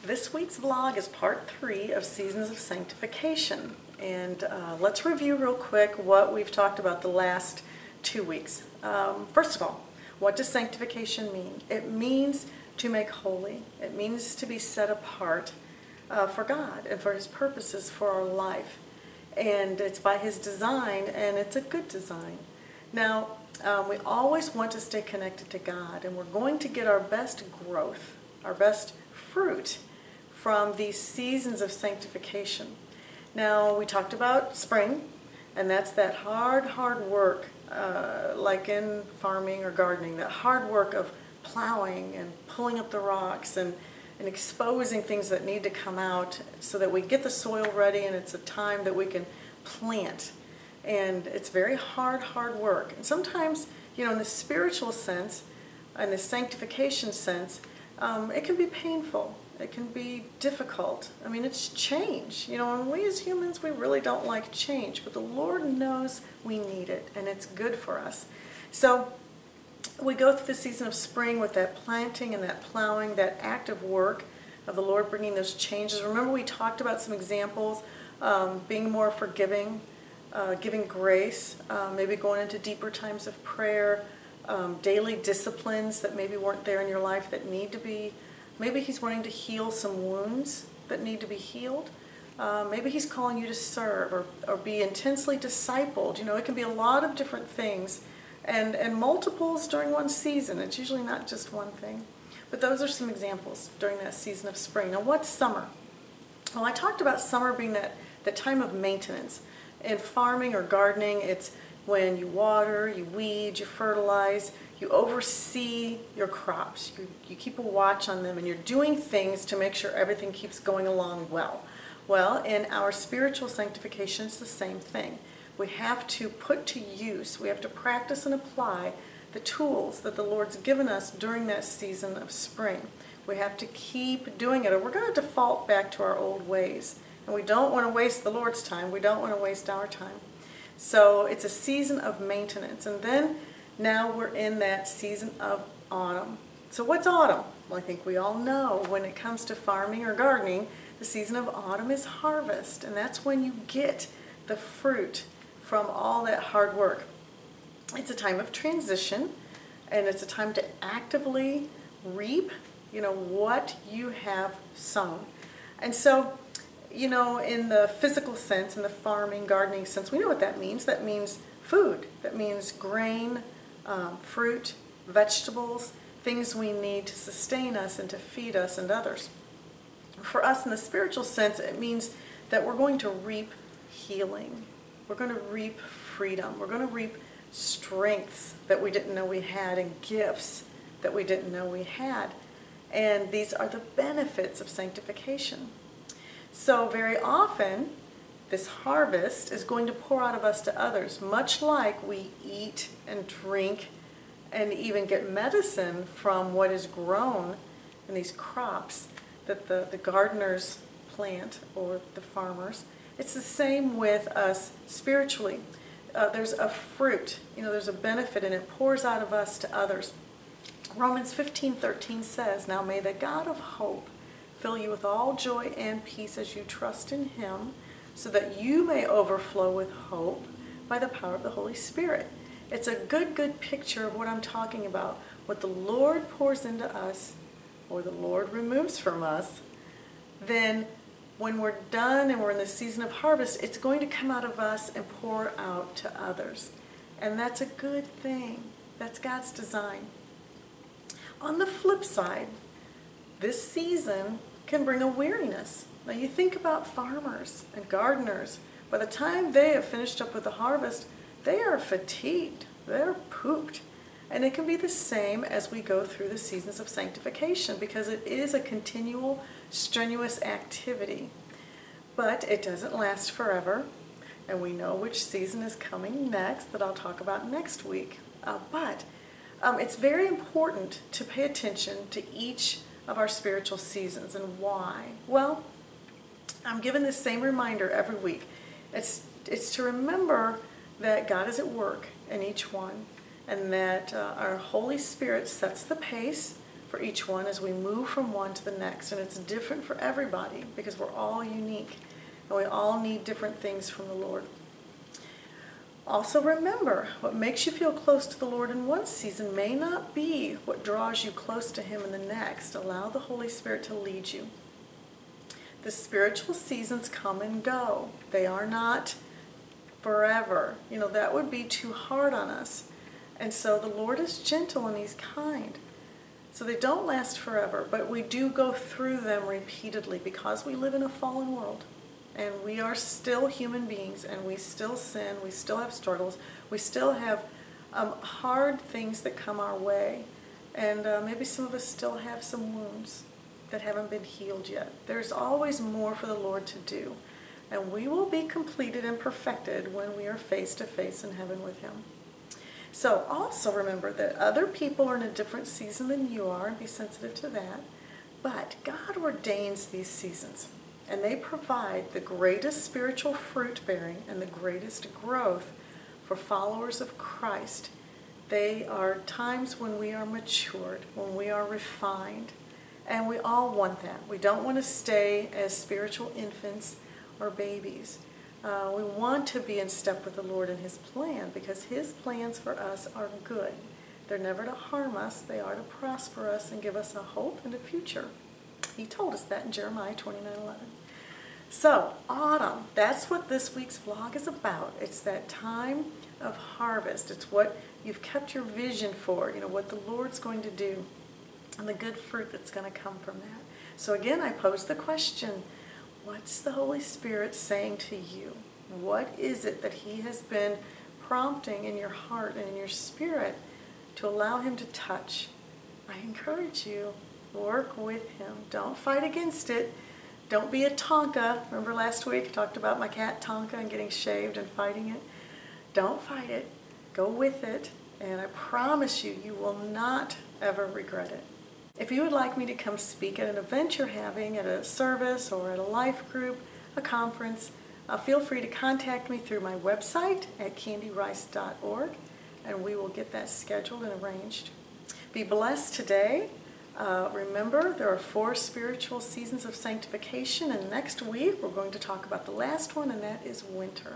This week's vlog is part 3 of Seasons of Sanctification. And let's review real quick what we've talked about the last 2 weeks. First of all, what does sanctification mean? It means to make holy. It means to be set apart for God and for His purposes for our life. And it's by His design, and it's a good design. Now, we always want to stay connected to God, and we're going to get our best growth, our best fruit from these seasons of sanctification. Now, we talked about spring, and that's that hard work, like in farming or gardening, that hard work of plowing and pulling up the rocks and exposing things that need to come out so that we get the soil ready, and it's a time that we can plant. And it's very hard work. And sometimes, you know, in the spiritual sense, in the sanctification sense, it can be painful. It can be difficult. I mean, it's change. You know, and we as humans, we really don't like change, but the Lord knows we need it, and it's good for us. So we go through the season of spring with that planting and that plowing, that active work of the Lord bringing those changes. Remember, we talked about some examples, being more forgiving, giving grace, maybe going into deeper times of prayer, daily disciplines that maybe weren't there in your life that need to be. Maybe He's wanting to heal some wounds that need to be healed. Maybe He's calling you to serve or be intensely discipled. You know, it can be a lot of different things and multiples during one season. It's usually not just one thing. But those are some examples during that season of spring. Now, what's summer? Well, I talked about summer being that time of maintenance. In farming or gardening, it's when you water, you weed, you fertilize, you oversee your crops. You keep a watch on them, and you're doing things to make sure everything keeps going along well. Well, in our spiritual sanctification, it's the same thing. We have to put to use, we have to practice and apply the tools that the Lord's given us during that season of spring. We have to keep doing it, or we're going to default back to our old ways. And we don't want to waste the Lord's time. We don't want to waste our time. So it's a season of maintenance. And then now we're in that season of autumn. So what's autumn? Well, I think we all know when it comes to farming or gardening, the season of autumn is harvest. And that's when you get the fruit from all that hard work. It's a time of transition, and it's a time to actively reap, you know, what you have sown. And so, you know, in the physical sense, in the farming, gardening sense, we know what that means. That means food. That means grain, fruit, vegetables, things we need to sustain us and to feed us and others. For us, in the spiritual sense, it means that we're going to reap healing. We're going to reap freedom. We're going to reap strengths that we didn't know we had and gifts that we didn't know we had. And these are the benefits of sanctification. So very often, this harvest is going to pour out of us to others, much like we eat and drink and even get medicine from what is grown in these crops that the gardeners plant or the farmers. It's the same with us spiritually. There's a fruit, you know, there's a benefit, and it pours out of us to others. Romans 15:13 says, "Now may the God of hope fill you with all joy and peace as you trust in Him, so that you may overflow with hope by the power of the Holy Spirit." It's a good picture of what I'm talking about. What the Lord pours into us, or the Lord removes from us, then when we're done and we're in the season of harvest, it's going to come out of us and pour out to others. And that's a good thing. That's God's design. On the flip side, this season can bring a weariness. Now, you think about farmers and gardeners. By the time they have finished up with the harvest, they are fatigued. They're pooped. And it can be the same as we go through the seasons of sanctification, because it is a continual, strenuous activity. But it doesn't last forever. And we know which season is coming next that I'll talk about next week. But it's very important to pay attention to each of our spiritual seasons. And why? Well, I'm given this same reminder every week. It's to remember that God is at work in each one, and that our Holy Spirit sets the pace for each one as we move from one to the next. And it's different for everybody because we're all unique and we all need different things from the Lord. Also remember, what makes you feel close to the Lord in one season may not be what draws you close to Him in the next. Allow the Holy Spirit to lead you. The spiritual seasons come and go. They are not forever. That would be too hard on us. And so the Lord is gentle and He's kind. So they don't last forever, but we do go through them repeatedly because we live in a fallen world. And we are still human beings, and we still sin, we still have struggles, we still have hard things that come our way. And maybe some of us still have some wounds that haven't been healed yet. There's always more for the Lord to do. And we will be completed and perfected when we are face to face in heaven with Him. So also remember that other people are in a different season than you are, and be sensitive to that. But God ordains these seasons. And they provide the greatest spiritual fruit bearing and the greatest growth for followers of Christ. They are times when we are matured, when we are refined, and we all want that. We don't want to stay as spiritual infants or babies. We want to be in step with the Lord and His plan because His plans for us are good. They're never to harm us. They are to prosper us and give us a hope and a future. He told us that in Jeremiah 29:11. So, autumn, that's what this week's vlog is about. It's that time of harvest. It's what you've kept your vision for, what the Lord's going to do and the good fruit that's going to come from that. So again, I pose the question, what's the Holy Spirit saying to you? What is it that He has been prompting in your heart and in your spirit to allow Him to touch? I encourage you, work with Him. Don't fight against it. Don't be a Tonka. Remember last week I talked about my cat Tonka and getting shaved and fighting it? Don't fight it. Go with it. And I promise you, you will not ever regret it. If you would like me to come speak at an event you're having, at a service or at a life group, a conference, feel free to contact me through my website at candyrice.org, and we will get that scheduled and arranged. Be blessed today. Remember, there are 4 spiritual seasons of sanctification, and next week we're going to talk about the last one, and that is winter.